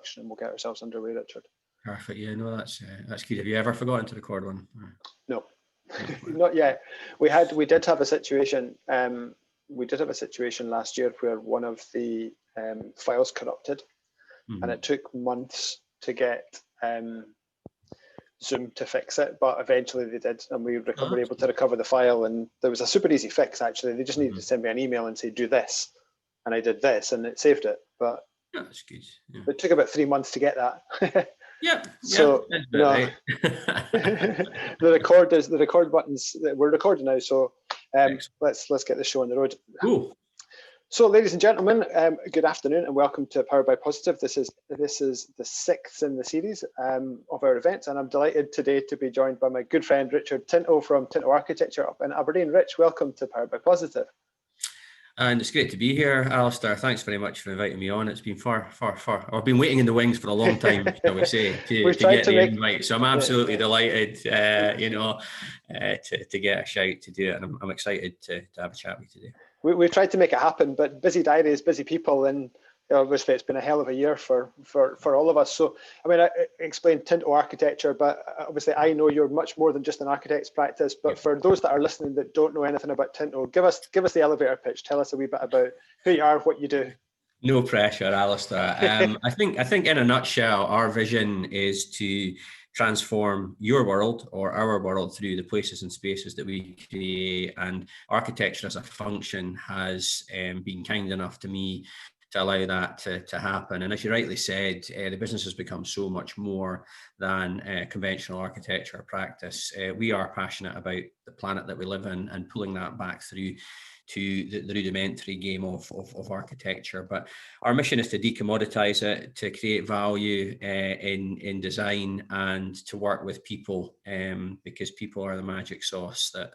introduction and we'll get ourselves underway, Richard. Perfect. Yeah, no, that's good. Have you ever forgotten to record one? No, not yet. We did have a situation. We did have a situation last year where one of the files corrupted, and it took months to get Zoom to fix it, but eventually they did, and we were able to recover the file. And there was a super easy fix, actually. They just needed to send me an email and say, do this, and I did this, and it saved it. But yeah, that's good. Yeah. It took about 3 months to get that. Yeah. So no, the record buttons. We're recording now, so let's get the show on the road. Cool. So, ladies and gentlemen, good afternoon and welcome to Powered by Positive. This is the 6th in the series of our events, and I'm delighted today to be joined by my good friend Richard Tinto from Tinto Architecture up in Aberdeen. Rich, welcome to Powered by Positive. And it's great to be here, Alistair. Thanks very much for inviting me on. It's been far. I've been waiting in the wings for a long time, shall we say, to get the invite. So I'm absolutely delighted, to get a shout to do it, and I'm excited to have a chat with you today. We've tried to make it happen, but busy diaries, busy people, and obviously it's been a hell of a year for all of us. So, I mean, I explained Tinto Architecture, but obviously I know you're much more than just an architect's practice. But for those that are listening that don't know anything about Tinto, give us the elevator pitch. Tell us a wee bit about who you are, what you do. No pressure, Alistair. I think in a nutshell, our vision is to transform your world or our world through the places and spaces that we create, and architecture as a function has been kind enough to me to allow that to happen. And as you rightly said, the business has become so much more than conventional architecture practice. We are passionate about the planet that we live in and pulling that back through to the rudimentary game of architecture. But our mission is to decommoditize it, to create value in design, and to work with people, because people are the magic sauce that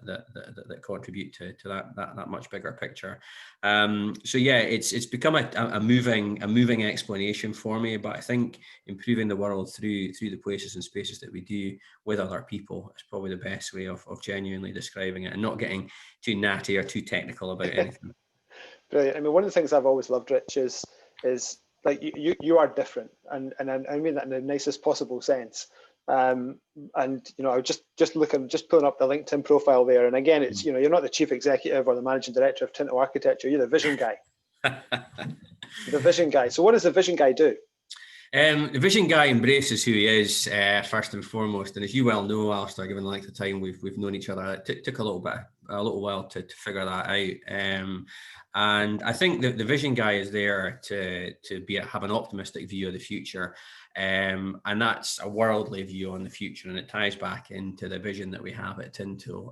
contribute to that much bigger picture. So yeah, it's become a moving explanation for me. But I think improving the world through the places and spaces that we do with other people is probably the best way of genuinely describing it, and not getting too natty or too technical about anything. Brilliant. I mean, one of the things I've always loved, Rich, is like you are different, and I mean that in the nicest possible sense. And I was just pulling up the LinkedIn profile there, and again, it's you're not the chief executive or the managing director of Tinto Architecture. You're the vision guy. The vision guy. So what does the vision guy do? The vision guy embraces who he is, first and foremost, and as you well know, Alistair, given the length of time we've known each other, it took a little while to figure that out. And I think that the vision guy is there to have an optimistic view of the future. And that's a worldly view on the future, and it ties back into the vision that we have at Tinto.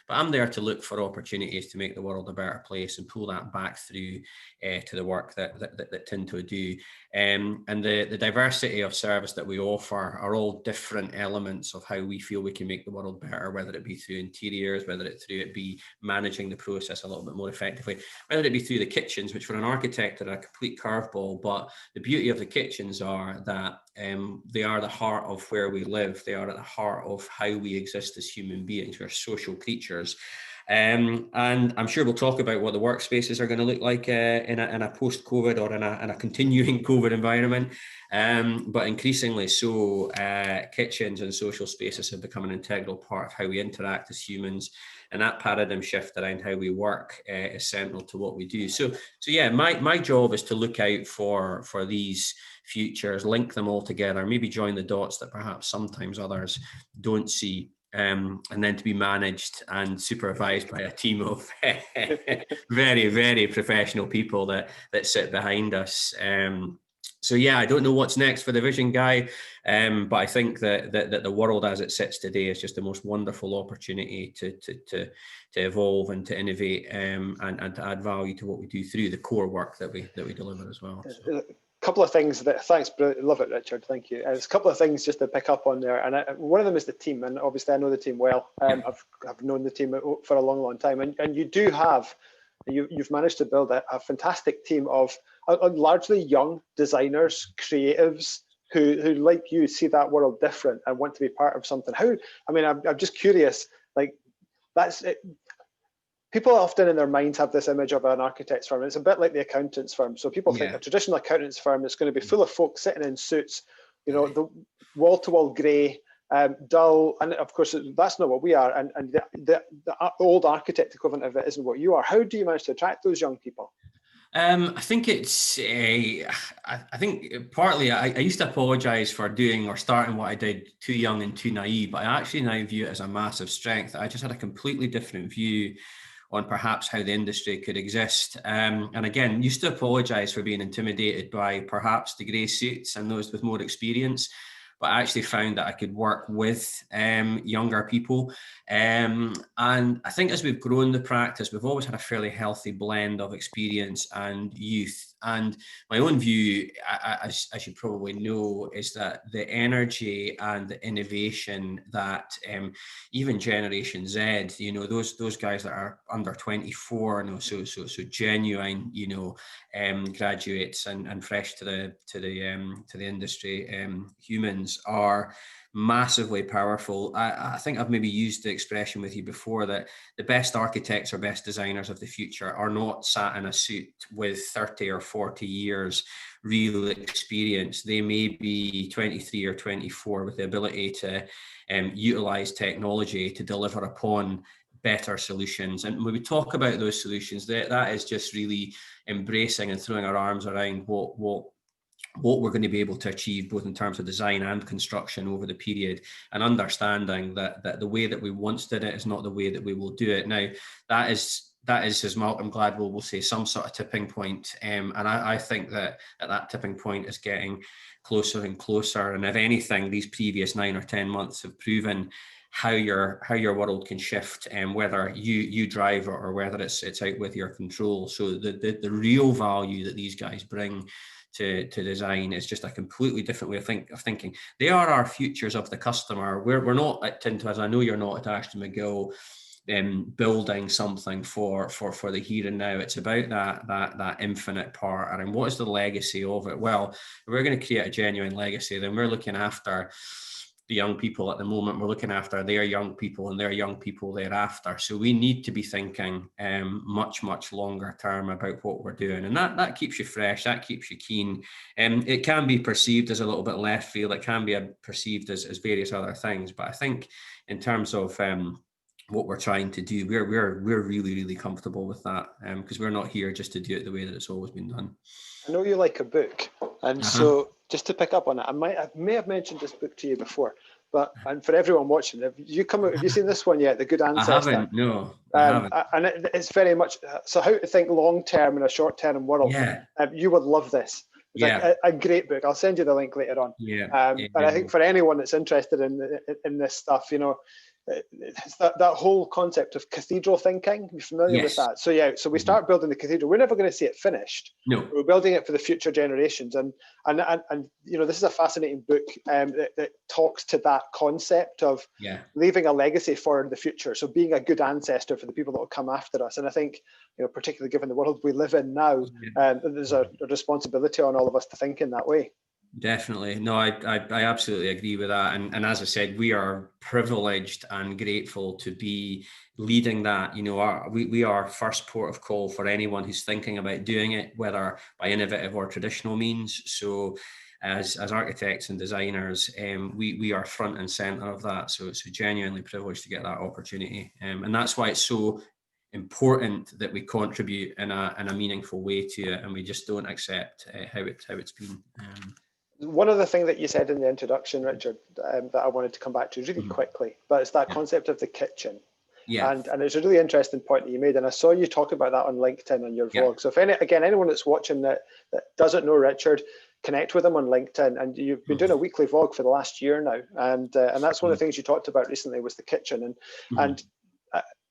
But I'm there to look for opportunities to make the world a better place and pull that back through to the work that Tinto do. And the diversity of service that we offer are all different elements of how we feel we can make the world better, whether it be through interiors, whether it be managing the process a little bit more effectively, whether it be through the kitchens, which for an architect are a complete curveball. But the beauty of the kitchens are that they are the heart of where we live. They are at the heart of how we exist as human beings. We're social creatures. And I'm sure we'll talk about what the workspaces are going to look like in a post-COVID or in a continuing COVID environment. But increasingly so, kitchens and social spaces have become an integral part of how we interact as humans. And that paradigm shift around how we work is central to what we do. So yeah, my job is to look out for these futures, link them all together, maybe join the dots that perhaps sometimes others don't see. And then to be managed and supervised by a team of very, very professional people that sit behind us. So yeah, I don't know what's next for the vision guy, but I think that the world as it sits today is just the most wonderful opportunity to evolve and to innovate, and to add value to what we do through the core work that we deliver as well. So. Couple of things thanks, love it, Richard. Thank you. There's a couple of things just to pick up on there, and one of them is the team, and obviously I know the team well. I've known the team for a long time, and you do have, you've managed to build a fantastic team of largely young designers, creatives who like you see that world different and want to be part of something. I'm just curious, like that's it. people often in their minds have this image of an architect's firm. It's a bit like the accountant's firm. So people think a traditional accountant's firm is going to be full of folks sitting in suits, you know, the wall-to-wall grey, dull, and of course that's not what we are. And the old architect equivalent of it isn't what you are. How do you manage to attract those young people? I think it's I think partly I used to apologize for doing or starting what I did too young and too naive, but I actually now view it as a massive strength. I just had a completely different view on perhaps how the industry could exist. And again, used to apologize for being intimidated by perhaps the grey suits and those with more experience, but I actually found that I could work with younger people. And I think as we've grown the practice, we've always had a fairly healthy blend of experience and youth. And my own view, as you probably know, is that the energy and the innovation that even Generation Z, you know, those guys that are under 24, you know, so genuine, you know, graduates and fresh to the industry, humans are massively powerful. I think I've maybe used the expression with you before that the best architects or best designers of the future are not sat in a suit with 30 or 40 years real experience. They may be 23 or 24 with the ability to utilize technology to deliver upon better solutions. And when we talk about those solutions, that is just really embracing and throwing our arms around what we're going to be able to achieve both in terms of design and construction over the period, and understanding that the way that we once did it is not the way that we will do it now. That is, as Malcolm Gladwell will say, some sort of tipping point. And I think that that tipping point is getting closer and closer. And if anything, these previous 9 or 10 months have proven how your world can shift, and whether you drive or whether it's out with your control. So the real value that these guys bring to design is just a completely different way of thinking. They are our futures of the customer. We're not at Tinto, as I know you're not at Ashton McGill, building something for the here and now. It's about that infinite part. And what is the legacy of it? Well, if we're going to create a genuine legacy, then we're looking after the young people at the moment. We're looking after their young people and their young people thereafter. So we need to be thinking much longer term about what we're doing. And that keeps you fresh, that keeps you keen. It can be perceived as a little bit left field. It can be perceived as various other things. But I think in terms of what we're trying to do, we're really comfortable with that, because we're not here just to do it the way that it's always been done. I know you like a book, and so just to pick up on it, I may have mentioned this book to you before, and for everyone watching, have you seen this one yet? The Good Ancestor. I haven't. No, I haven't. And it's very much so how to think long term in a short term world. Yeah. You would love this. It's like a great book. I'll send you the link later on. But I think for anyone that's interested in this stuff, you know, it's that whole concept of cathedral thinking. You're familiar with that? So we start building the cathedral. We're never going to see it finished. No, we're building it for the future generations. And you know, this is a fascinating book that talks to that concept of leaving a legacy for the future. So being a good ancestor for the people that will come after us. And I think, you know, particularly given the world we live in now, there's a responsibility on all of us to think in that way. Definitely. No, I absolutely agree with that. And as I said, we are privileged and grateful to be leading that. You know, we are first port of call for anyone who's thinking about doing it, whether by innovative or traditional means. So as architects and designers, we are front and center of that. So it's genuinely privileged to get that opportunity. And that's why it's so important that we contribute in a meaningful way to it, and we just don't accept how it's been. One other thing that you said in the introduction, Richard, that I wanted to come back to really quickly, but it's that concept of the kitchen. And it's a really interesting point that you made, and I saw you talk about that on LinkedIn on your vlog. So if anyone that's watching that doesn't know Richard, connect with him on LinkedIn. And you've been doing a weekly vlog for the last year now, and that's one of the things you talked about recently was the kitchen. And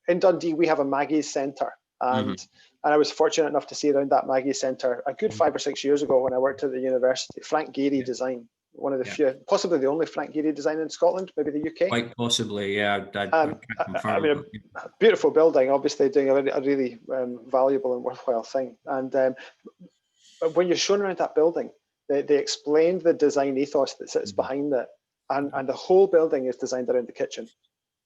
in Dundee we have a Maggie's Centre, and I was fortunate enough to see around that Maggie's Centre a good 5 or 6 years ago when I worked at the university. Frank Gehry design, one of the few, possibly the only Frank Gehry design in Scotland, maybe the UK. Quite possibly, yeah. I mean, a beautiful building, obviously doing a really valuable and worthwhile thing. And but when you're shown around that building, they explained the design ethos that sits behind it, and the whole building is designed around the kitchen.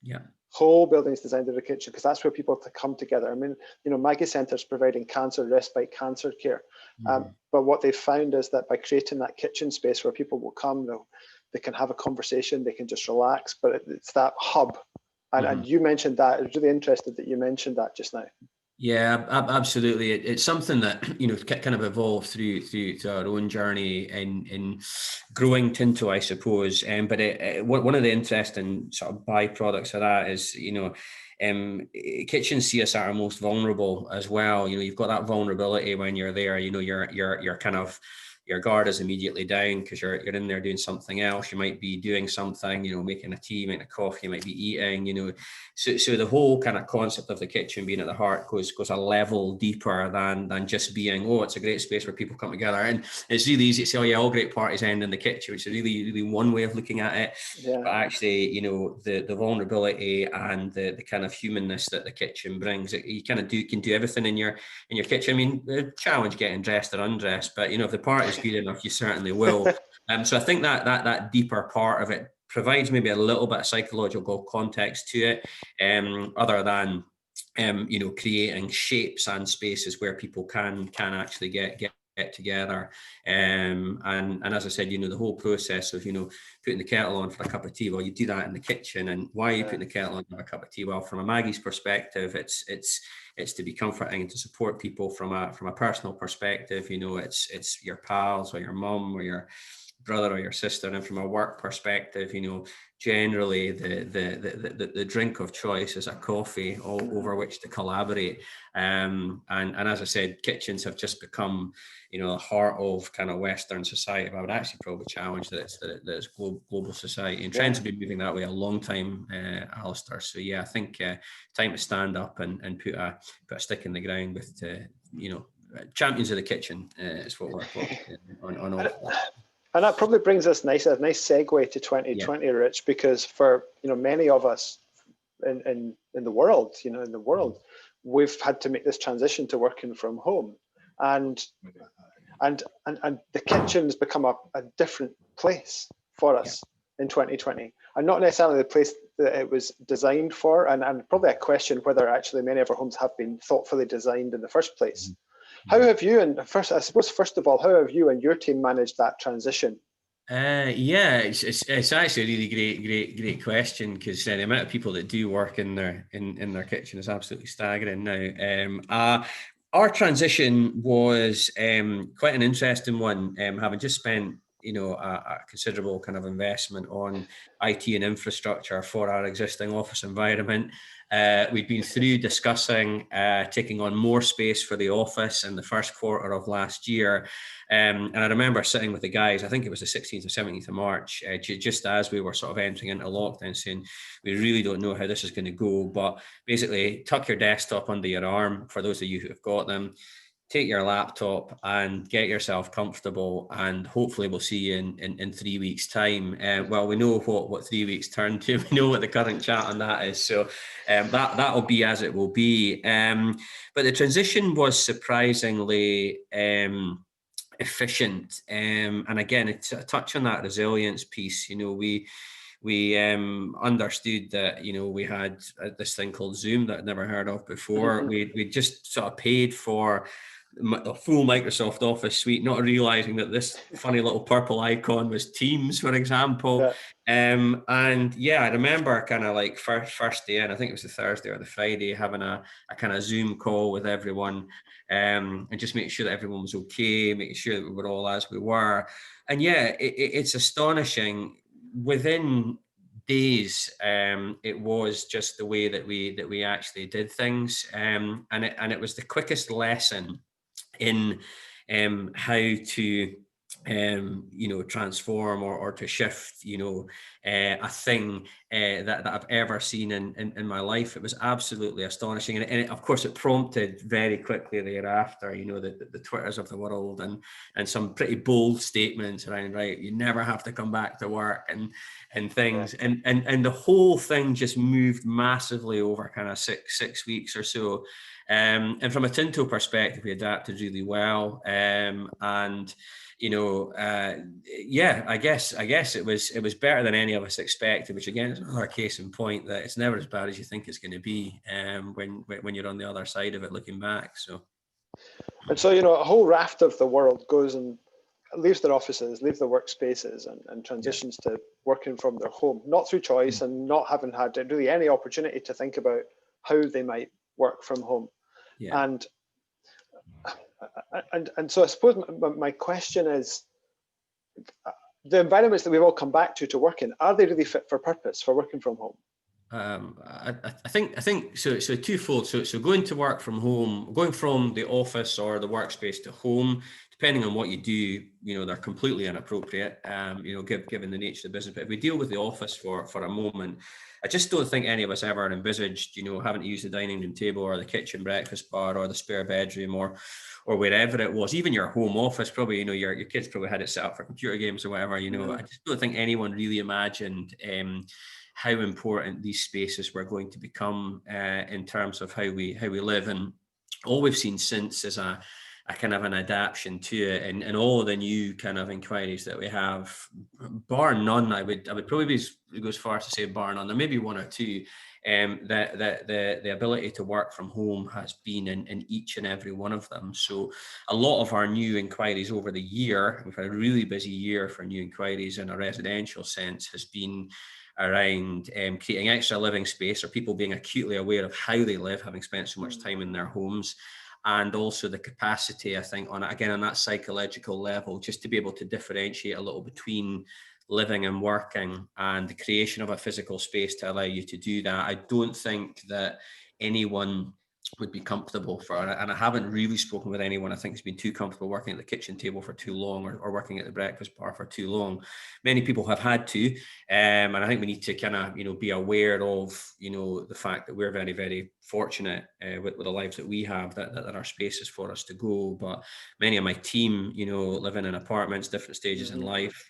Yeah. Whole buildings designed as a kitchen, because that's where people to come together. I mean, Maggie Centre's providing cancer respite, cancer care. But what they've found is that by creating that kitchen space where people will come, they can have a conversation, they can just relax, but it's that hub. And you mentioned that. I was really interested that you mentioned that just now. Yeah, absolutely. It's something that kind of evolved through our own journey in growing Tinto, I suppose. But one of the interesting sort of byproducts of that is kitchens see us at our most vulnerable as well. You've got that vulnerability when you're there. You're kind of, your guard is immediately down because you're in there doing something else. You might be doing something, making a tea, making a coffee. You might be eating, So the whole kind of concept of the kitchen being at the heart goes a level deeper than just being, it's a great space where people come together. And it's really easy to say, all great parties end in the kitchen, which is really, really one way of looking at it. Yeah. But actually, the vulnerability and the kind of humanness that the kitchen brings, you kind of can do everything in your kitchen. I mean, challenge getting dressed or undressed, but if the party's good enough, you certainly will. So I think that deeper part of it provides maybe a little bit of psychological context to it, other than creating shapes and spaces where people can actually get together. And as I said, the whole process of putting the kettle on for a cup of tea, well, you do that in the kitchen. And why are you putting the kettle on for a cup of tea? Well, from a Maggie's perspective, it's to be comforting and to support people from a personal perspective. It's your pals or your mum or your brother or your sister. And from a work perspective, generally the drink of choice is a coffee over which to collaborate. And as I said, kitchens have just become the heart of kind of Western society. But I would actually probably challenge that it's global society, and trends have been moving that way a long time, Alistair. So yeah, I think time to stand up and put a stick in the ground with champions of the kitchen is what we're on all. And that probably brings us a nice segue to 2020, Rich, because for many of us in the world, we've had to make this transition to working from home, and the kitchen's become a different place for us in 2020, and not necessarily the place that it was designed for, and probably a question whether actually many of our homes have been thoughtfully designed in the first place. How have you, first of all, how have you and your team managed that transition? It's actually a really great question, because the amount of people that do work in their kitchen is absolutely staggering now. Our transition was quite an interesting one, having just spent a considerable kind of investment on IT and infrastructure for our existing office environment. We'd been through discussing taking on more space for the office in the first quarter of last year. And I remember sitting with the guys, I think it was the 16th or 17th of March, just as we were sort of entering into lockdown, saying, we really don't know how this is going to go, but basically tuck your desktop under your arm, for those of you who have got them, take your laptop and get yourself comfortable, and hopefully we'll see you in 3 weeks' time. Well, we know what 3 weeks turn to. We know what the current chat on that is. So that'll be as it will be. But the transition was surprisingly efficient. And again, it's a touch on that resilience piece. We understood that we had this thing called Zoom that I'd never heard of before. We just sort of paid for a full Microsoft Office suite, not realizing that this funny little purple icon was Teams, for example. And I remember kind of like first day in, I think it was the Thursday or the Friday, having a kind of Zoom call with everyone, and just making sure that everyone was okay, making sure that we were all as we were. And it's astonishing. Within days, it was just the way that we actually did things, and it was the quickest lesson in how to transform or to shift a thing that I've ever seen in my life. It was absolutely astonishing, and it, of course it prompted very quickly thereafter the Twitters of the world and some pretty bold statements around, right, you never have to come back to work and things, and the whole thing just moved massively over kind of six weeks or so. And from a Tinto perspective, we adapted really well. And yeah, I guess it was better than any of us expected, which again is another case in point that it's never as bad as you think it's going to be when you're on the other side of it looking back. So. And so, a whole raft of the world goes and leaves their offices, leaves their workspaces, and transitions to working from their home, not through choice and not having had really any opportunity to think about how they might work from home. Yeah. And so I suppose my question is, the environments that we've all come back to work in, are they really fit for purpose for working from home? I think so twofold. So going to work from home, going from the office or the workspace to home, depending on what you do, they're completely inappropriate, given the nature of the business. But if we deal with the office for a moment, I just don't think any of us ever envisaged, having to use the dining room table or the kitchen breakfast bar or the spare bedroom or wherever it was, even your home office, probably, your kids probably had it set up for computer games or whatever, I just don't think anyone really imagined how important these spaces were going to become in terms of how we live. And all we've seen since is a kind of an adaptation to it, and all the new kind of inquiries that we have, bar none, I would probably go as far as to say bar none, there may be one or two, that the ability to work from home has been in each and every one of them. So a lot of our new inquiries over the year, we've had a really busy year for new inquiries in a residential sense, has been around creating extra living space, or people being acutely aware of how they live, having spent so much time in their homes, and also the capacity, I think, on that psychological level, just to be able to differentiate a little between living and working, and the creation of a physical space to allow you to do that. I don't think that anyone would be comfortable for it, and I haven't really spoken with anyone I think has been too comfortable working at the kitchen table for too long, or working at the breakfast bar for too long. Many people have had to, and I think we need to kind of be aware of the fact that we're very, very fortunate with the lives that we have, that are spaces for us to go. But many of my team living in apartments, different stages in life,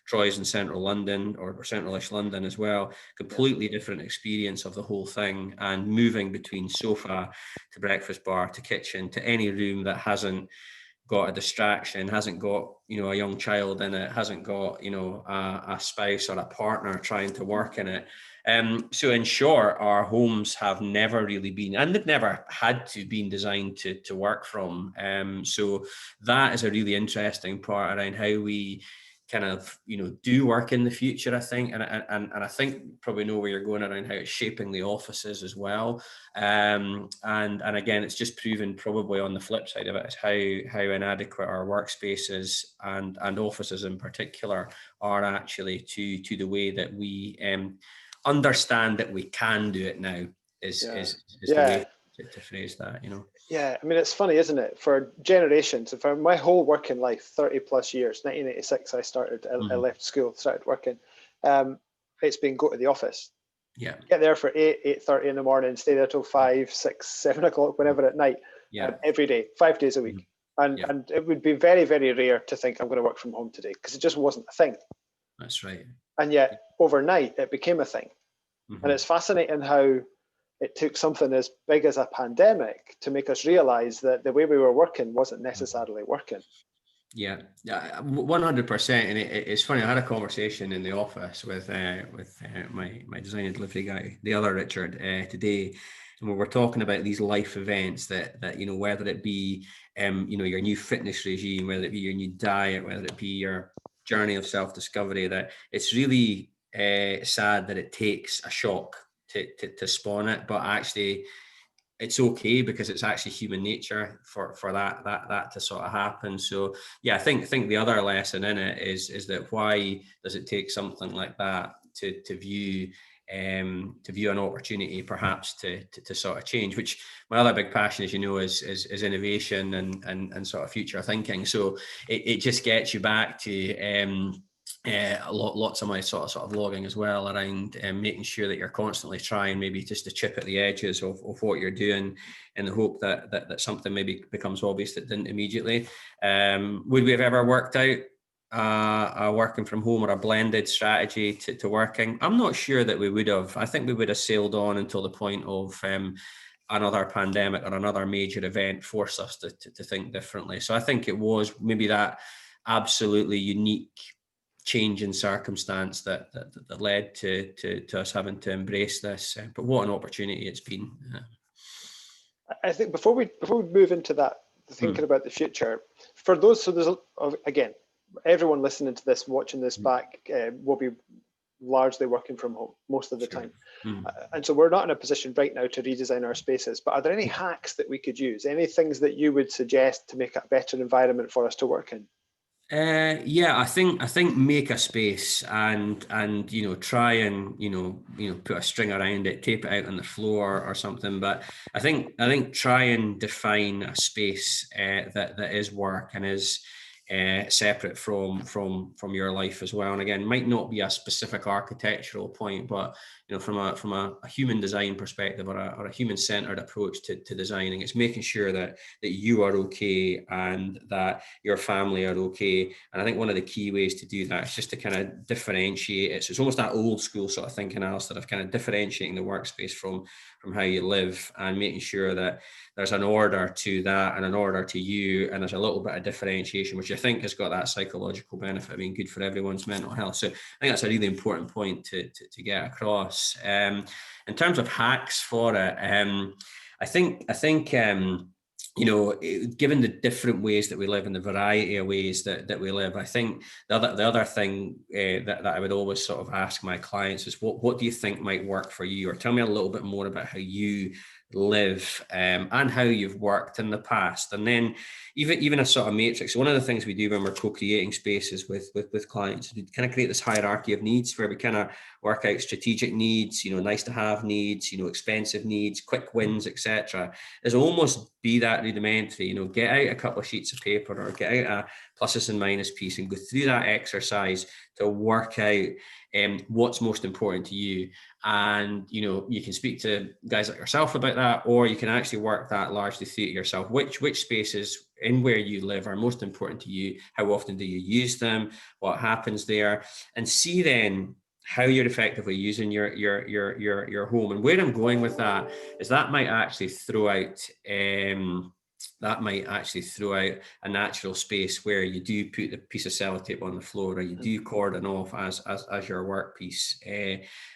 Troy's in central London, or central-ish London as well, completely different experience of the whole thing, and moving between sofa to breakfast bar to kitchen to any room that hasn't got a distraction, hasn't got a young child in it, hasn't got a spouse or a partner trying to work in it. So in short, our homes have never really been, and they've never had to been designed to work from. So that is a really interesting part around how we kind of do work in the future, I think, and I think probably know where you're going around how it's shaping the offices as well, and again, it's just proven probably on the flip side of it is how inadequate our workspaces and offices in particular are actually to the way that we understand that we can do it now is the way to phrase that. Yeah, I mean, it's funny, isn't it? For generations, for my whole working life, 30 plus years, 1986, I left school, started working. It's been go to the office. Yeah. Get there for 8:30 in the morning, stay there till 5, 6, 7 o'clock, whenever at night, every day, 5 days a week. And it would be very, very rare to think I'm going to work from home today, because it just wasn't a thing. That's right. And yet overnight it became a thing. And it's fascinating how it took something as big as a pandemic to make us realize that the way we were working wasn't necessarily working. Yeah, 100%. And it's funny, I had a conversation in the office with my design and delivery guy, the other Richard, today, and we were talking about these life events that whether it be your new fitness regime, whether it be your new diet, whether it be your journey of self-discovery, that it's really sad that it takes a shock to spawn it, but actually it's okay, because it's actually human nature for that to sort of happen. So yeah, I think the other lesson in it is that why does it take something like that to view an opportunity perhaps to sort of change, which my other big passion, as you know, is innovation and sort of future thinking. So it just gets you back to lots of my sort of logging as well around making sure that you're constantly trying maybe just to chip at the edges of what you're doing, in the hope that something maybe becomes obvious that didn't immediately. Would we have ever worked out a working from home or a blended strategy to working? I'm not sure that we would have. I think we would have sailed on until the point of another pandemic or another major event forced us to think differently. So I think it was maybe that absolutely unique change in circumstance that led to us having to embrace this. But what an opportunity it's been. I think before we move into that, thinking about the future, for those, so there's again, everyone listening to this, watching this back, will be largely working from home most of the time. And so we're not in a position right now to redesign our spaces, but are there any hacks that we could use? Any things that you would suggest to make a better environment for us to work in? Yeah, I think make a space and try and put a string around it, tape it out on the floor or something. But I think try and define a space that is work and is separate from your life as well. And again, might not be a specific architectural point, but from a human design perspective or a human-centered approach to designing, it's making sure that you are okay and that your family are okay. And I think one of the key ways to do that is just to kind of differentiate it. So it's almost that old school sort of thinking, Alistair, of kind of differentiating the workspace from how you live and making sure that there's an order to that and an order to you, and there's a little bit of differentiation, which I think has got that psychological benefit of being good for everyone's mental health. So I think that's a really important point to get across. In terms of hacks for it, I think given the different ways that we live and the variety of ways that we live, I think the other thing that I would always sort of ask my clients is what do you think might work for you, or tell me a little bit more about how you live and how you've worked in the past. And then even a sort of matrix. One of the things we do when we're co-creating spaces with clients, we kind of create this hierarchy of needs where we kind of work out strategic needs, nice to have needs, expensive needs, quick wins, etc. There's almost be that rudimentary, get out a couple of sheets of paper or get out a pluses and minus piece and go through that exercise to work out what's most important to you. And you can speak to guys like yourself about that, or you can actually work that largely through to yourself. Which spaces in where you live are most important to you? How often do you use them? What happens there? And see then how you're effectively using your home. And where I'm going with that is that might actually throw out a natural space where you do put the piece of sellotape on the floor, or you do cordon off as your workpiece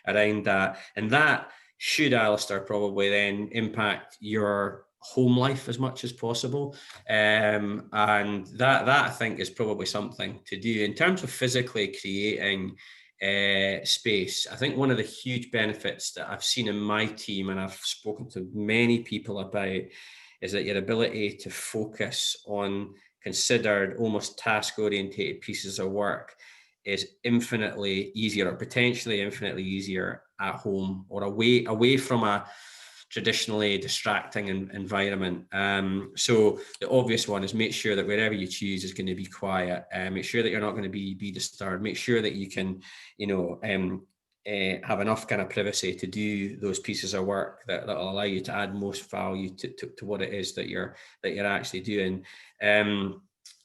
around that. And that should, Alistair, probably then impact your home life as much as possible. And that I think is probably something to do. In terms of physically creating space, I think one of the huge benefits that I've seen in my team, and I've spoken to many people about, is that your ability to focus on considered, almost task-orientated pieces of work is infinitely easier, or potentially infinitely easier at home or away from a traditionally distracting environment. So the obvious one is make sure that wherever you choose is going to be quiet. Make sure that you're not going to be disturbed. Make sure that you can, have enough kind of privacy to do those pieces of work that will allow you to add most value to what it is that you're actually doing. And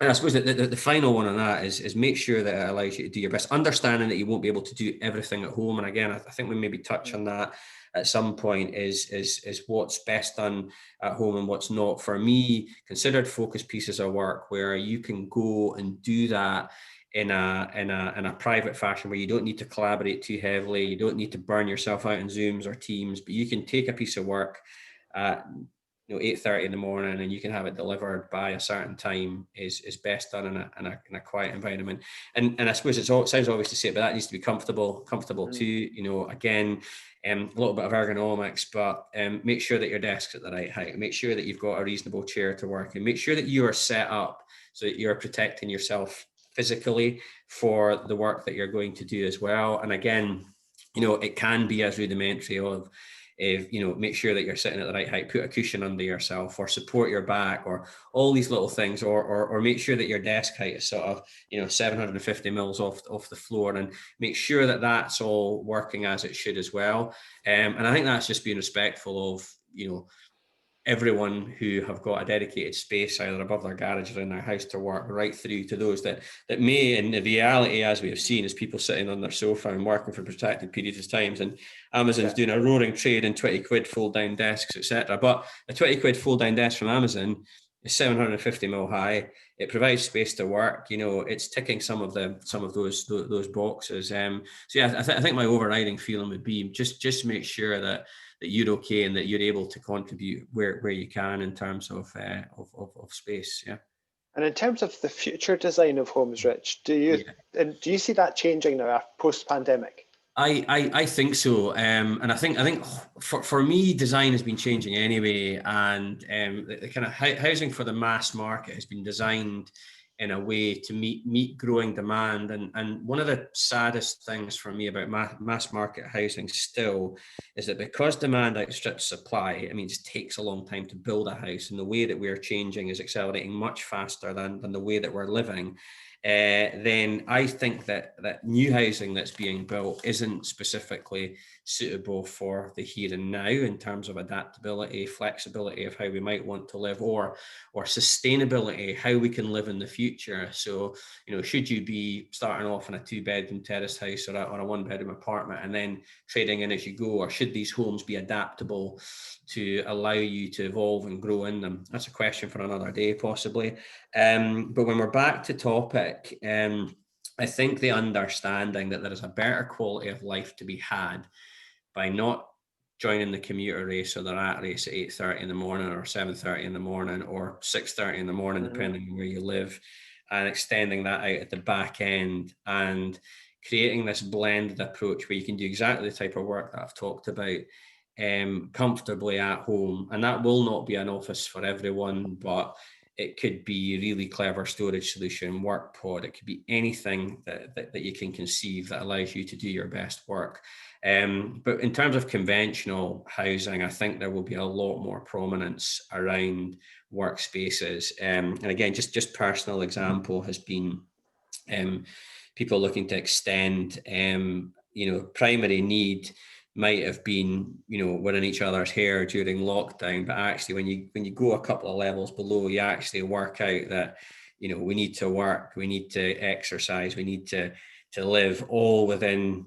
I suppose that the final one on that is make sure that it allows you to do your best, understanding that you won't be able to do everything at home. And again, I think we maybe touch on that at some point, is what's best done at home and what's not. For me, considered focused pieces of work where you can go and do that in a private fashion, where you don't need to collaborate too heavily, you don't need to burn yourself out in Zooms or Teams, but you can take a piece of work at 8:30 in the morning and you can have it delivered by a certain time is best done in a quiet environment. And I suppose it sounds obvious to say it, but that needs to be comfortable too. Again, a little bit of ergonomics, but make sure that your desk's at the right height. Make sure that you've got a reasonable chair to work in. Make sure that you are set up so that you're protecting yourself physically for the work that you're going to do as well. And again, it can be as rudimentary of make sure that you're sitting at the right height, put a cushion under yourself, or support your back, or all these little things, or make sure that your desk height is sort of 750 mils off the floor, and make sure that that's all working as it should as well. And I think that's just being respectful of everyone who have got a dedicated space either above their garage or in their house to work, right through to those that may, in the reality, as we have seen, is people sitting on their sofa and working for protracted periods of times, and Amazon's doing a roaring trade in 20 quid fold down desks, etc. But a 20 quid fold down desk from Amazon is 750 mil high. It provides space to work. It's ticking some of those boxes. So yeah, I think my overriding feeling would be just make sure that you're okay and that you're able to contribute where you can in terms of space. Yeah. And in terms of the future design of homes, Rich, do you see that changing now post pandemic? I think so, and I think for me, design has been changing anyway, and the kind of housing for the mass market has been designed in a way to meet growing demand. And one of the saddest things for me about mass market housing still is that because demand outstrips supply, it means it takes a long time to build a house, and the way that we're changing is accelerating much faster than the way that we're living. Then I think that new housing that's being built isn't specifically suitable for the here and now in terms of adaptability, flexibility of how we might want to live, or sustainability, how we can live in the future. So, should you be starting off in a 2-bedroom terraced house or a 1-bedroom apartment and then trading in as you go, or should these homes be adaptable to allow you to evolve and grow in them? That's a question for another day, possibly. But when we're back to topic, I think the understanding that there is a better quality of life to be had by not joining the commuter race or the rat race at 8:30 in the morning or 7:30 in the morning or 6:30 in the morning, depending on where you live, and extending that out at the back end and creating this blended approach where you can do exactly the type of work that I've talked about comfortably at home. And that will not be an office for everyone, but it could be a really clever storage solution, work pod. It could be anything that you can conceive that allows you to do your best work. But in terms of conventional housing, I think there will be a lot more prominence around workspaces. And again, just personal example has been people looking to extend, primary need might have been, we're in each other's hair during lockdown, but actually when you go a couple of levels below, you actually work out that, we need to work, we need to exercise, we need to live all within,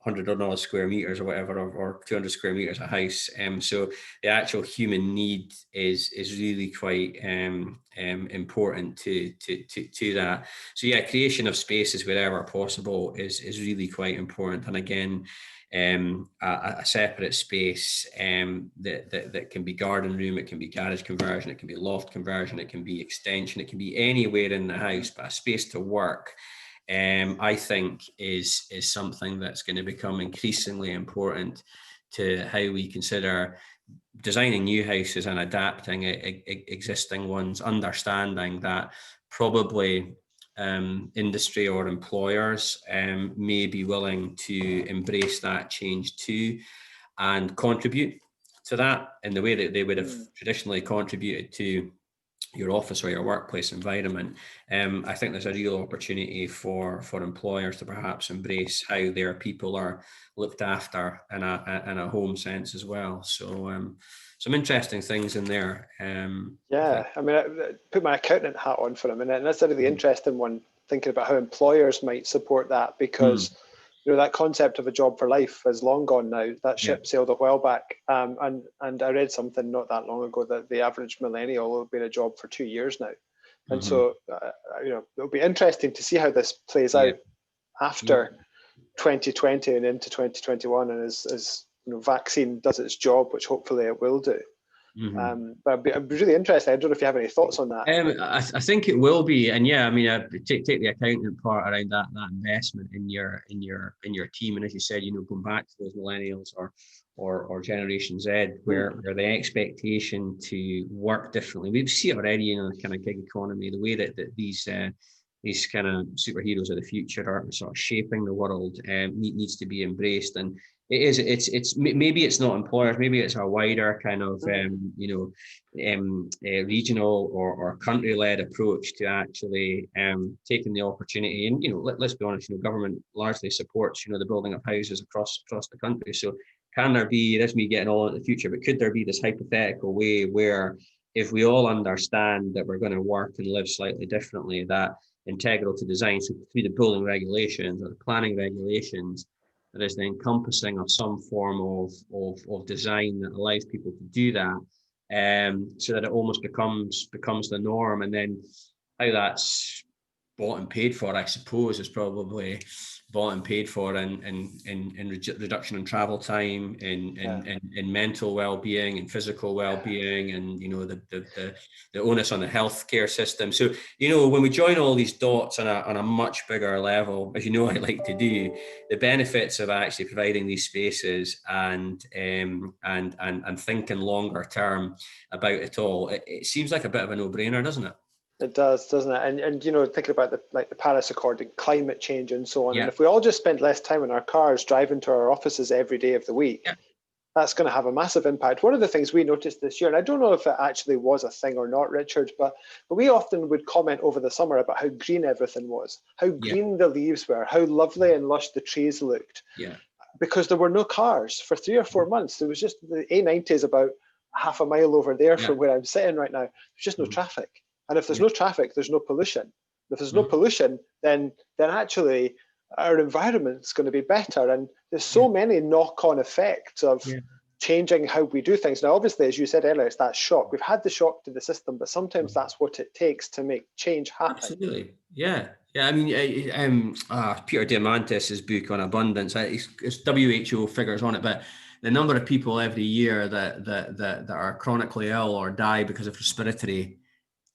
100 or not square meters or whatever, or 200 square meters a house. So the actual human need is really quite important to that. So yeah, creation of spaces wherever possible is really quite important. And again, a separate space that can be garden room, it can be garage conversion, it can be loft conversion, it can be extension, it can be anywhere in the house, but a space to work, I think is something that's going to become increasingly important to how we consider designing new houses and adapting existing ones, understanding that probably industry or employers may be willing to embrace that change too and contribute to that in the way that they would have traditionally contributed to your office or your workplace environment. I think there's a real opportunity for employers to perhaps embrace how their people are looked after in a home sense as well. So some interesting things in there. I put my accountant hat on for a minute, and that's a really interesting one, thinking about how employers might support that, because that concept of a job for life is long gone now. That ship sailed a while back, and I read something not that long ago that the average millennial will be in a job for 2 years now, and so it'll be interesting to see how this plays out after 2020 and into 2021, and as vaccine does its job, which hopefully it will do. But I'd be really interested. I don't know if you have any thoughts on that. I think it will be, and take the accountant part around that investment in your team, and as you said, going back to those millennials or Generation Z, where the expectation to work differently. We see it already in the kind of gig economy, the way that these kind of superheroes of the future are sort of shaping the world needs to be embraced. And it's maybe it's not employers, maybe it's a wider kind of regional or country-led approach to actually taking the opportunity. And let's be honest, government largely supports the building of houses across the country. So can there be, this me getting all into the future, but could there be this hypothetical way where if we all understand that we're going to work and live slightly differently, that integral to design, so through the building regulations or the planning regulations, there is the encompassing of some form of design that allows people to do that, so that it almost becomes the norm. And then how that's bought and paid for, I suppose, is probably bought and paid for in reduction in travel time, in mental well-being and physical well-being, and the onus on the healthcare system. So when we join all these dots on a much bigger level, as I like to do, the benefits of actually providing these spaces and thinking longer term about it all, it seems like a bit of a no-brainer, doesn't it? It does, doesn't it? And thinking about the Paris Accord and climate change and so on. Yeah. And if we all just spend less time in our cars driving to our offices every day of the week, yeah. That's going to have a massive impact. One of the things we noticed this year, and I don't know if it actually was a thing or not, Richard, but we often would comment over the summer about how green everything was, how green the leaves were, how lovely and lush the trees looked. Yeah. Because there were no cars for 3 or 4 months. There was just the A90 is about half a mile over there from where I'm sitting right now. There's just no traffic. And if there's no traffic, there's no pollution. If there's no pollution, then actually our environment's going to be better. And there's so many knock-on effects of changing how we do things. Now, obviously, as you said earlier, it's that shock. We've had the shock to the system, but sometimes that's what it takes to make change happen. Absolutely. Yeah. I mean, Peter Diamandis' book on abundance, it's WHO figures on it, but the number of people every year that are chronically ill or die because of respiratory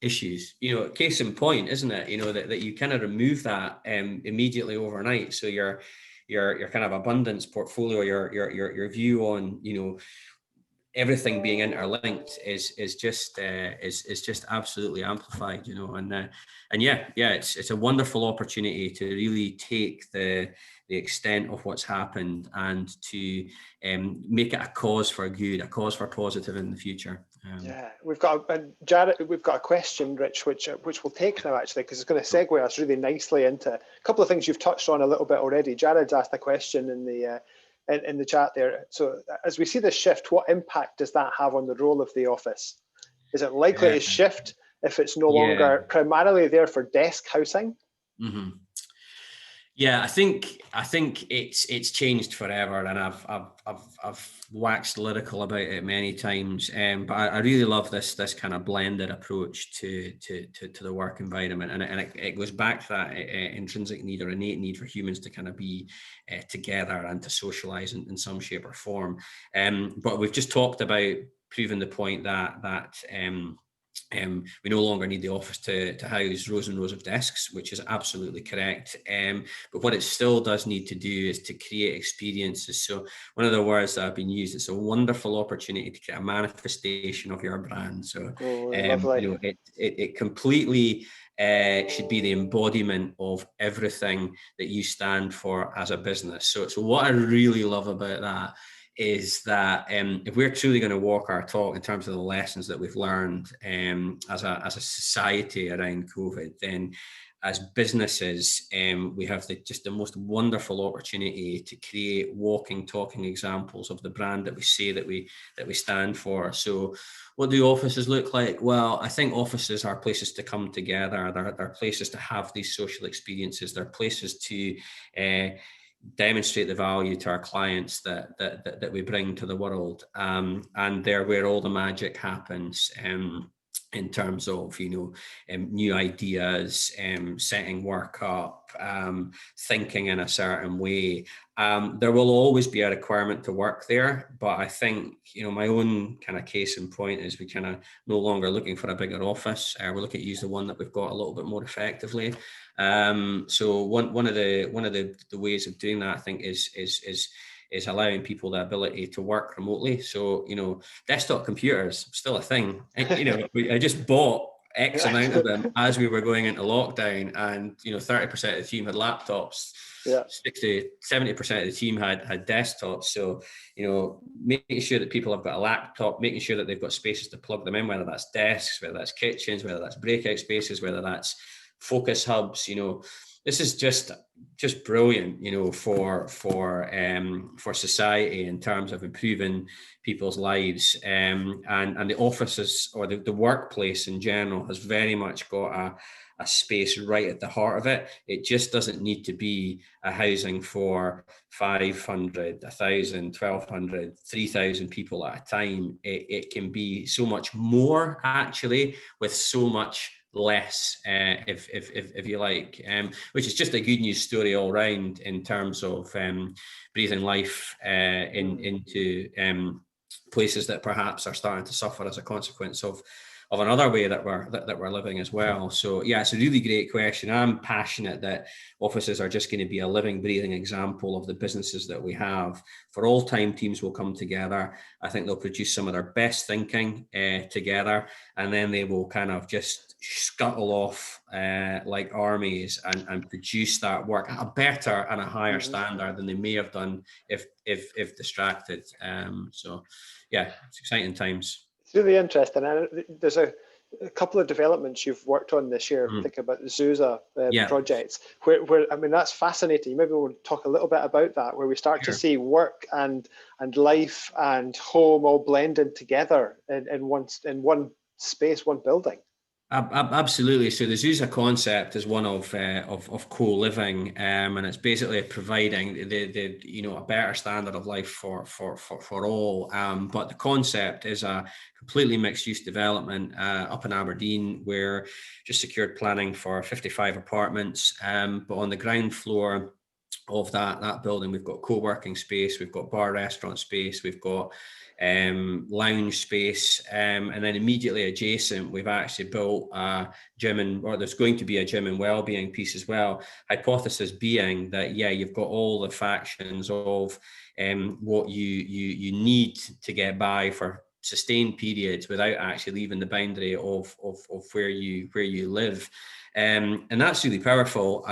issues, case in point, isn't it? That you kind of remove that immediately overnight. So your kind of abundance portfolio, your view on everything being interlinked is just absolutely amplified, and it's a wonderful opportunity to really take the extent of what's happened and to make it a cause for good, a cause for positive in the future. We've got Jared. We've got a question, Rich, which we'll take now actually, because it's going to segue us really nicely into a couple of things you've touched on a little bit already. Jared's asked a question in the chat there. So as we see this shift, what impact does that have on the role of the office? Is it likely to shift if it's no longer primarily there for desk housing? Mm-hmm. Yeah, I think it's changed forever, and I've waxed lyrical about it many times. But I really love this kind of blended approach to the work environment, and it goes back to that intrinsic need or innate need for humans to kind of be together and to socialize in some shape or form. But we've just talked about proving the point that we no longer need the office to house rows and rows of desks, which is absolutely correct. But what it still does need to do is to create experiences. So one of the words that have been used, it's a wonderful opportunity to create a manifestation of your brand. So it completely should be the embodiment of everything that you stand for as a business. So what I really love about that is that if we're truly going to walk our talk in terms of the lessons that we've learned as a society around COVID, then as businesses, we have just the most wonderful opportunity to create walking, talking examples of the brand that we say that we stand for. So what do offices look like? Well, I think offices are places to come together. They're places to have these social experiences. They're places to demonstrate the value to our clients that we bring to the world, and they're where all the magic happens in terms of new ideas, setting work up, thinking in a certain way. There will always be a requirement to work there, but I think my own kind of case in point is we kind of no longer looking for a bigger office. We're looking to use the one that we've got a little bit more effectively. So one of the ways of doing that, I think, is allowing people the ability to work remotely. So desktop computers still a thing. I just bought X amount of them as we were going into lockdown, and 30% of the team had laptops. 60-70% of the team had desktops. So making sure that people have got a laptop, making sure that they've got spaces to plug them in, whether that's desks, whether that's kitchens, whether that's breakout spaces, whether that's focus hubs, this is just brilliant, you know, for society in terms of improving people's lives, and the offices, or the workplace in general, has very much got a space right at the heart of it. It just doesn't need to be a housing for 500, 1,000, 1,200, 3,000 people at a time. It can be so much more, actually, with so much less, if you like, which is just a good news story all round in terms of breathing life into places that perhaps are starting to suffer as a consequence of another way that we're living as well. So yeah, it's a really great question. I'm passionate that offices are just going to be a living, breathing example of the businesses that we have. For all time, teams will come together. I think they'll produce some of their best thinking together, and then they will kind of just scuttle off like armies and produce that work at a better and a higher standard than they may have done if distracted. So yeah, it's exciting times. It's really interesting. And there's a couple of developments you've worked on this year, thinking about the Zuza projects, where I mean, that's fascinating. Maybe we'll talk a little bit about that, where we start to see work and life and home all blended together in one space, one building. Absolutely. So the Zuza concept is one of co-living, and it's basically providing the a better standard of life for all. But the concept is a completely mixed use development up in Aberdeen, where just secured planning for 55 apartments. But on the ground floor of that building, we've got co-working space, we've got bar restaurant space, we've got lounge space, and then immediately adjacent we've actually built a gym, or there's going to be a gym and wellbeing piece as well. Hypothesis being that you've got all the factions of what you need to get by for sustained periods without actually leaving the boundary of where you live. And that's really powerful,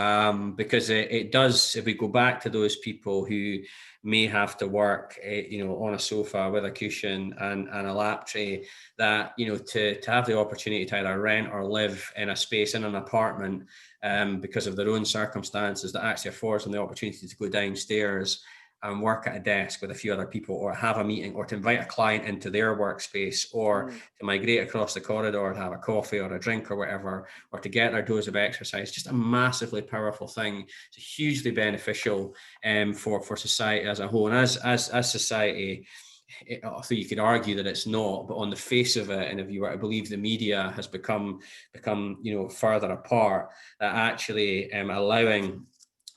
because it does, if we go back to those people who may have to work on a sofa with a cushion and a lap tray, that to have the opportunity to either rent or live in a space, in an apartment, because of their own circumstances, that actually affords them the opportunity to go downstairs and work at a desk with a few other people, or have a meeting, or to invite a client into their workspace, or to migrate across the corridor to have a coffee or a drink or whatever, or to get their dose of exercise. Just a massively powerful thing. It's hugely beneficial for society as a whole. And as society, so you could argue that it's not, but on the face of it, and if you were to believe the media has become further apart, that actually allowing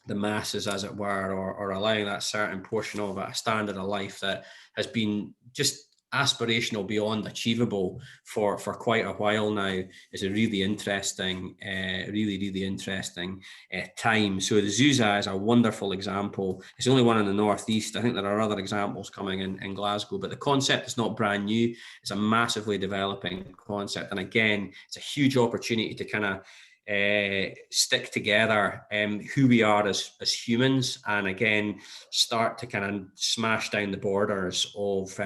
the masses, as it were, or allowing that certain portion of it, a standard of life that has been just aspirational beyond achievable for quite a while now, is a really interesting time. So the Zuza is a wonderful example. It's the only one in the Northeast. I think there are other examples coming in Glasgow, but the concept is not brand new. It's a massively developing concept, and again, it's a huge opportunity to kind of stick together who we are as humans, and again start to kind of smash down the borders of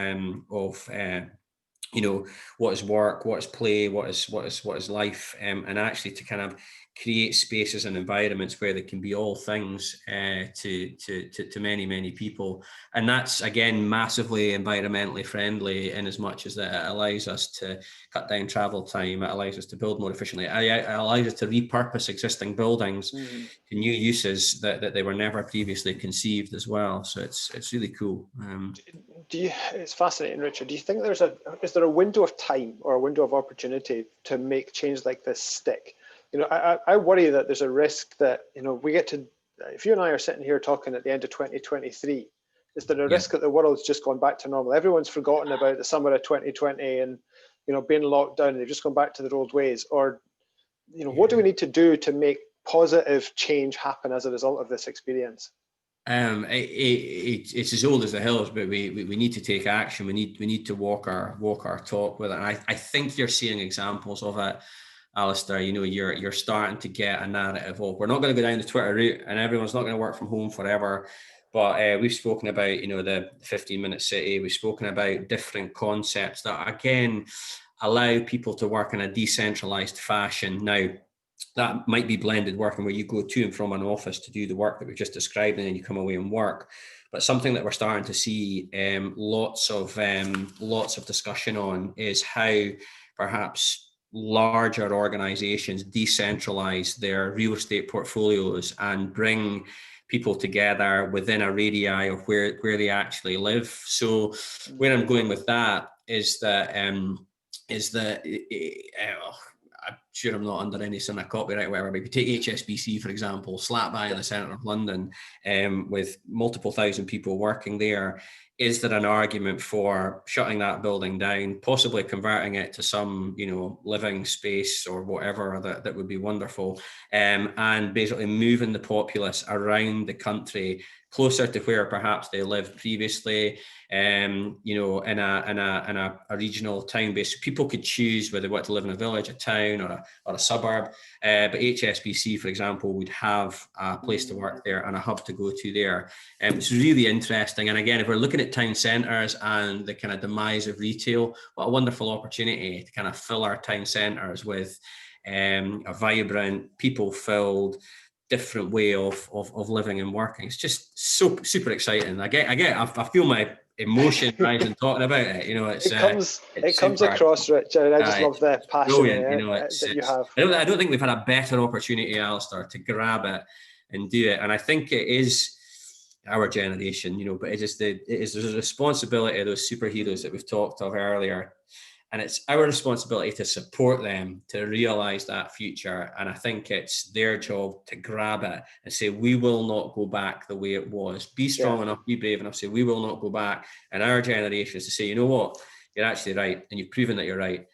what is work, what is play, what is life, and actually to kind of create spaces and environments where they can be all things to many people. And that's again massively environmentally friendly, in as much as that it allows us to cut down travel time, it allows us to build more efficiently, it allows us to repurpose existing buildings to new uses that they were never previously conceived as well. So it's really cool. It's fascinating, Richard. Do you think is there a window of time or a window of opportunity to make change like this stick? I worry that there's a risk that, we get to, if you and I are sitting here talking at the end of 2023, is there a risk that the world's just gone back to normal? Everyone's forgotten about the summer of 2020 and, being locked down, and they've just gone back to their old ways? Or, what do we need to do to make positive change happen as a result of this experience? It's as old as the hills, but we need to take action. We need to walk our talk with it. And I think you're seeing examples of it, Alistair. You're starting to get a narrative of, we're not going to go down the Twitter route, and everyone's not going to work from home forever. But we've spoken about, the 15-minute city. We've spoken about different concepts that again allow people to work in a decentralized fashion. Now, that might be blended working where you go to and from an office to do the work that we've just described, and then you come away and work. But something that we're starting to see lots of discussion on is how perhaps larger organizations decentralize their real estate portfolios and bring people together within a radii of where they actually live. So where I'm going with that is that I'm sure I'm not under any sort of copyright or whatever, but if you take HSBC, for example, slap bang in the centre of London, with multiple thousand people working there, is there an argument for shutting that building down, possibly converting it to some, living space or whatever that would be wonderful, and basically moving the populace around the country closer to where perhaps they lived previously, in a regional town base. People could choose whether they want to live in a village, a town, or a suburb. But HSBC, for example, would have a place to work there and a hub to go to there. It's really interesting. And again, if we're looking at town centres and the kind of demise of retail, what a wonderful opportunity to kind of fill our town centres with a vibrant, people-filled, different way of living and working. It's just so super exciting. I feel my emotion rising talking about it. It comes across, Richard. I just love the passion that you have. I don't think we've had a better opportunity, Alistair, to grab it and do it. And I think it is our generation, but it is the responsibility of those superheroes that we've talked of earlier. And it's our responsibility to support them to realise that future. And I think it's their job to grab it and say, we will not go back the way it was. Be strong enough, be brave enough, say, we will not go back. And our generation is to say, you know what, you're actually right. And you've proven that you're right.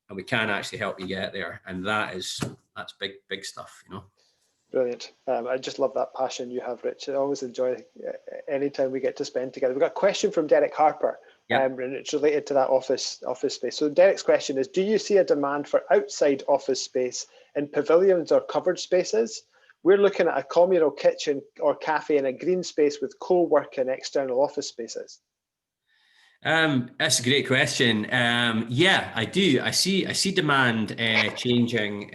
And we can actually help you get there. And that's big, big stuff, Brilliant. I just love that passion you have, Rich. I always enjoy any time we get to spend together. We've got a question from Derek Harper. Yep. And it's related to that office space. So Derek's question is, do you see a demand for outside office space in pavilions or covered spaces? We're looking at a communal kitchen or cafe in a green space with co-work and external office spaces. That's a great question. Yeah, I do. I see demand changing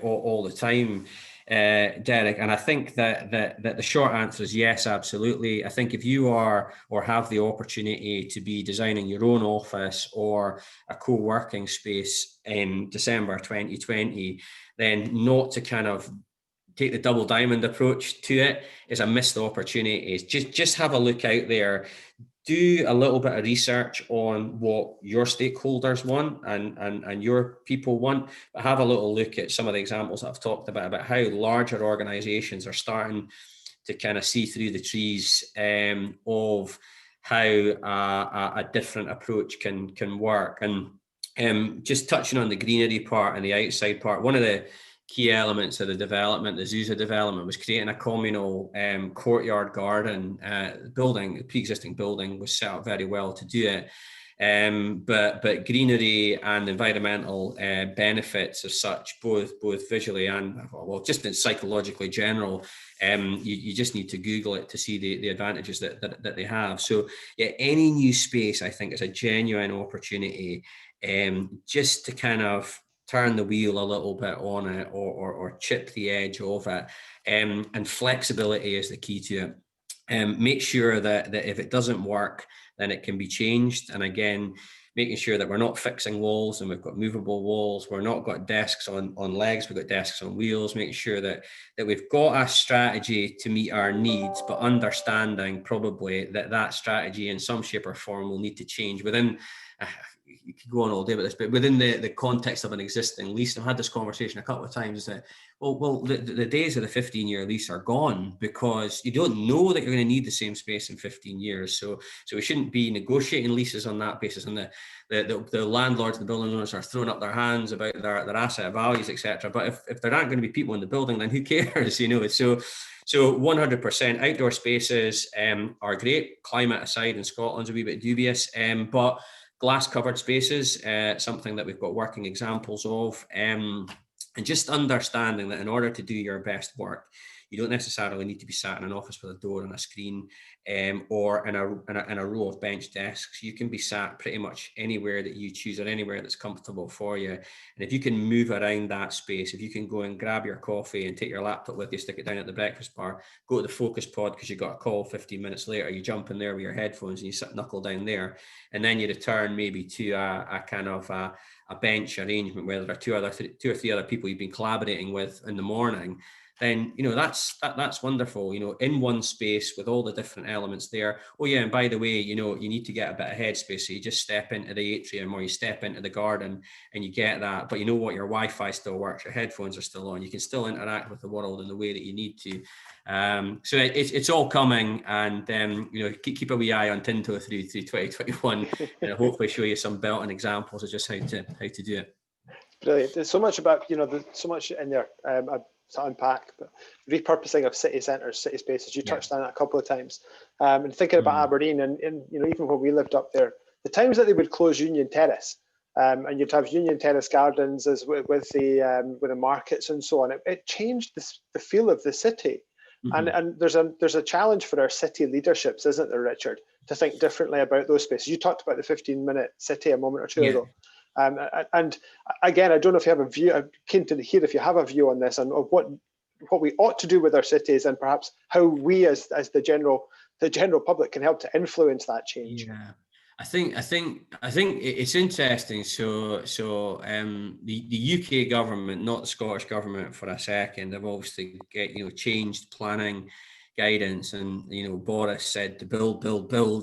all the time, Derek, and I think that the short answer is yes, absolutely. I think if you are or have the opportunity to be designing your own office or a co-working space in December 2020, then not to kind of take the double diamond approach to it is a missed opportunity. Just have a look out there. Do a little bit of research on what your stakeholders want and your people want, but have a little look at some of the examples that I've talked about how larger organizations are starting to kind of see through the trees of how a different approach can work. And just touching on the greenery part and the outside part, one of the key elements of the development, the Zusa development, was creating a communal courtyard garden building. The pre-existing building was set up very well to do it. But greenery and environmental benefits as such, both visually and just in psychologically general, you just need to Google it to see the advantages that they have. So yeah, any new space I think is a genuine opportunity just to kind of turn the wheel a little bit on it or chip the edge of it. And flexibility is the key to it. Make sure that if it doesn't work, then it can be changed. And again, making sure that we're not fixing walls and we've got movable walls. We're not got desks on legs, we've got desks on wheels, making sure that we've got a strategy to meet our needs, but understanding probably that strategy in some shape or form will need to change within you could go on all day with this, but within the context of an existing lease. I've had this conversation a couple of times that, the days of the 15-year lease are gone because you don't know that you're going to need the same space in 15 years. So we shouldn't be negotiating leases on that basis. And the landlords, the building owners are throwing up their hands about their asset values, etc. But if there aren't going to be people in the building, then who cares? So 100% outdoor spaces are great. Climate aside in Scotland's a wee bit dubious, but glass covered spaces, something that we've got working examples of, and just understanding that in order to do your best work, You don't necessarily need to be sat in an office with a door and a screen, or in a row of bench desks. You can be sat pretty much anywhere that you choose or anywhere that's comfortable for you. And if you can move around that space, if you can go and grab your coffee and take your laptop with you, stick it down at the breakfast bar, go to the focus pod because you got a call 15 minutes later, you jump in there with your headphones and you sit knuckle down there, and then you return maybe to a kind of a bench arrangement where there are two or three other people you've been collaborating with in the morning, then that's wonderful, in one space with all the different elements there. Oh yeah, and by the way, you need to get a bit of headspace, so you just step into the atrium or you step into the garden and you get that. But you know what, your Wi-Fi still works, your headphones are still on, you can still interact with the world in the way that you need to. So it's all coming, and keep a wee eye on Tinto through 2021, and I'll hopefully show you some built-in examples of just how to do it. Brilliant. There's so much about, there's so much in there to unpack, but repurposing of city centres, city spaces, you touched on it a couple of times. And thinking about Aberdeen, and even when we lived up there, the times that they would close Union Terrace, and you'd have Union Terrace gardens as with the markets and so on, it changed the feel of the city. And there's a challenge for our city leaderships, isn't there, Richard, to think differently about those spaces. You talked about the 15-minute city a moment or two ago. And again, I don't know if you have a view. I'm keen to hear if you have a view on this and what we ought to do with our cities, and perhaps how we as the general public can help to influence that change. Yeah, I think it's interesting. So the UK government, not the Scottish government for a second, have obviously changed planning guidance, and Boris said to build,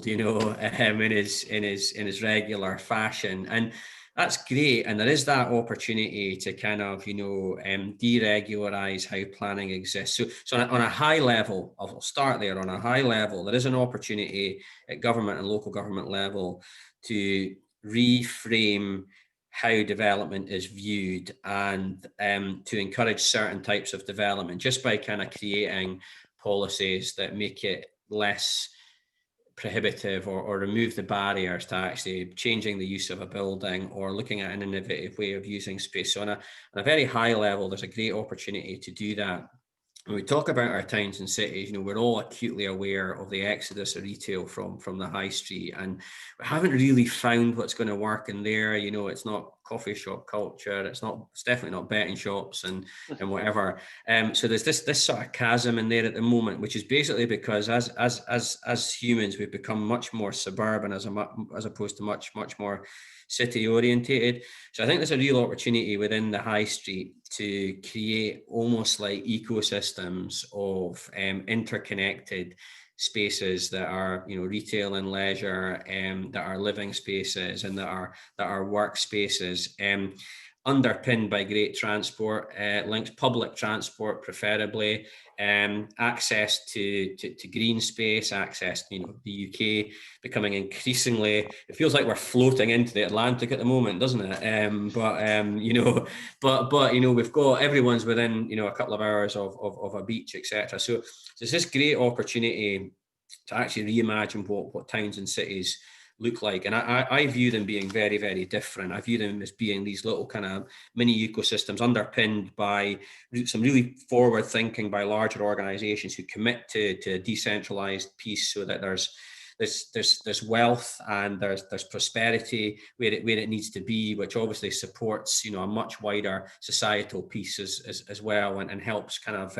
in his regular fashion, and that's great. And there is that opportunity to kind of deregularize how planning exists. So on a high level, I'll start there. On a high level, there is an opportunity at government and local government level to reframe how development is viewed, and to encourage certain types of development just by kind of creating policies that make it less prohibitive, or remove the barriers to actually changing the use of a building, or looking at an innovative way of using space. So on a very high level, there's a great opportunity to do that. When we talk about our towns and cities, we're all acutely aware of the exodus of retail from the high street, and we haven't really found what's going to work in there. It's not coffee shop culture. It's definitely not betting shops and whatever. So there's this sort of chasm in there at the moment, which is basically because as humans, we've become much more suburban as opposed to much more city orientated. So I think there's a real opportunity within the high street to create almost like ecosystems of interconnected spaces that are retail and leisure, that are living spaces, and that are work spaces, underpinned by great transport links, public transport preferably, access to green space, access, the UK becoming increasingly, it feels like we're floating into the Atlantic at the moment, doesn't it? But we've got, everyone's within a couple of hours of a beach, etc. So there's this great opportunity to actually reimagine what towns and cities look like. And I view them being very, very different. I view them as being these little kind of mini ecosystems underpinned by some really forward thinking by larger organizations who commit to a decentralized piece, so that there's wealth and there's prosperity where it needs to be, which obviously supports a much wider societal piece as well, and helps kind of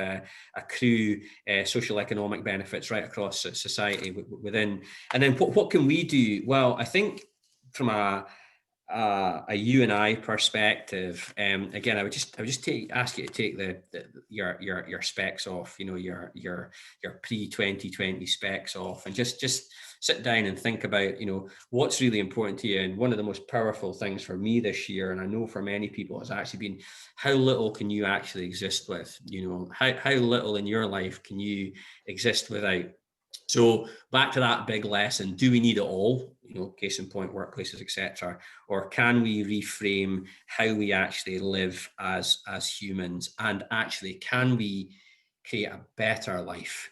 accrue social economic benefits right across society within. And then what can we do? Well, I think from a you and I perspective, again, I would just ask you to take your specs off, your pre-2020 specs off, and just sit down and think about, what's really important to you. And one of the most powerful things for me this year, and I know for many people, has actually been how little can you actually exist with, how little in your life can you exist without. So back to that big lesson, do we need it all? Case in point, workplaces, etc. Or can we reframe how we actually live as humans? And actually, can we create a better life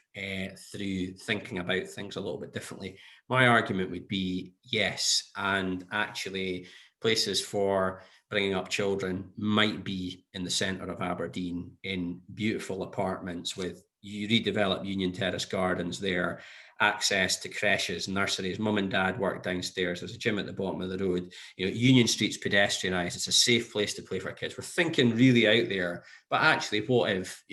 through thinking about things a little bit differently? My argument would be yes. And actually, places for bringing up children might be in the centre of Aberdeen, in beautiful apartments with you redevelop Union Terrace Gardens there, access to creches, nurseries, mum and dad work downstairs, there's a gym at the bottom of the road, Union Street's pedestrianised, it's a safe place to play for kids. We're thinking really out there, but actually what if,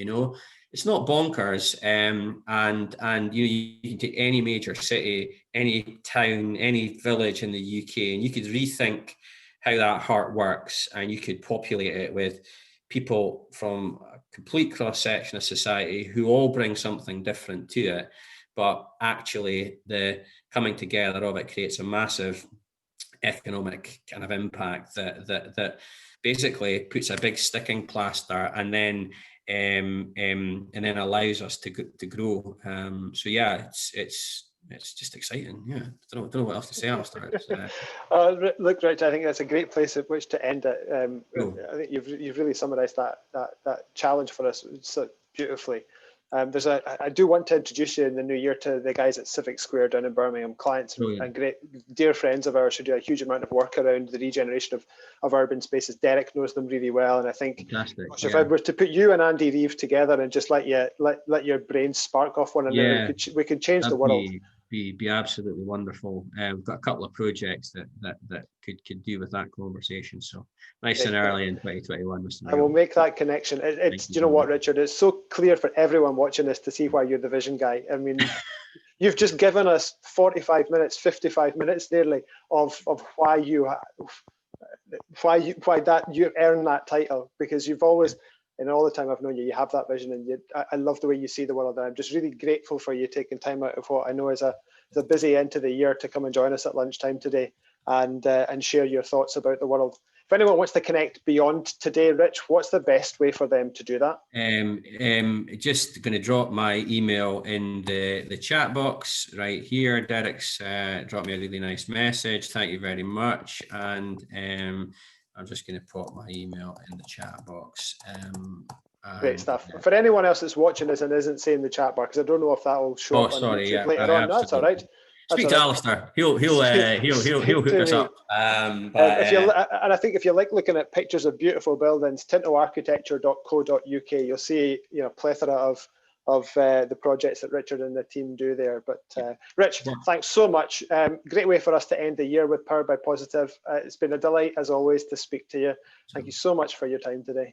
it's not bonkers, and you can take any major city, any town, any village in the UK, and you could rethink how that heart works, and you could populate it with people from a complete cross-section of society who all bring something different to it, but actually the coming together of it creates a massive economic kind of impact that basically puts a big sticking plaster and then allows us to grow. So yeah, it's just exciting. Yeah, I don't know what else to say, Alistair. Look, Rich, I think that's a great place at which to end it. Cool. I think you've really summarised that challenge for us so beautifully. I do want to introduce you in the new year to the guys at Civic Square down in Birmingham, clients and great dear friends of ours who do a huge amount of work around the regeneration of urban spaces. Derek knows them really well, and I think if I were to put you and Andy Reeve together and just let your brains spark off one another, we could change the world. Be absolutely wonderful. We've got a couple of projects that could do with that conversation. So nice and early in 2021. Mr. I will make that connection. Do you know what, Richard? It's so clear for everyone watching this to see why you're the vision guy. I mean, you've just given us 55 minutes, 55 minutes nearly of why you earned that title, because you've always, and all the time I've known you, you have that vision, and I love the way you see the world. And I'm just really grateful for you taking time out of what I know is a busy end to the year to come and join us at lunchtime today and share your thoughts about the world. If anyone wants to connect beyond today, Rich, what's the best way for them to do that? Just going to drop my email in the chat box right here. Derek's dropped me a really nice message. Thank you very much. And I'm just going to pop my email in the chat box. Great stuff. For anyone else that's watching this and isn't saying the chat bar, because I don't know if that will show up on YouTube later on. That's all right. Speak to Alistair. He'll hook us up. And I think if you like looking at pictures of beautiful buildings, tintoarchitecture.co.uk, you'll see a plethora of the projects that Richard and the team do there. But Rich, thanks so much. Great way for us to end the year with Powered by Positive. It's been a delight as always to speak to you. Thank you so much for your time today.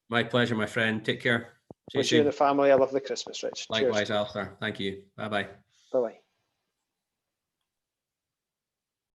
My pleasure, my friend. Take care. Wish you and the family a lovely Christmas, Rich. Likewise, Alistair. Thank you. Bye-bye.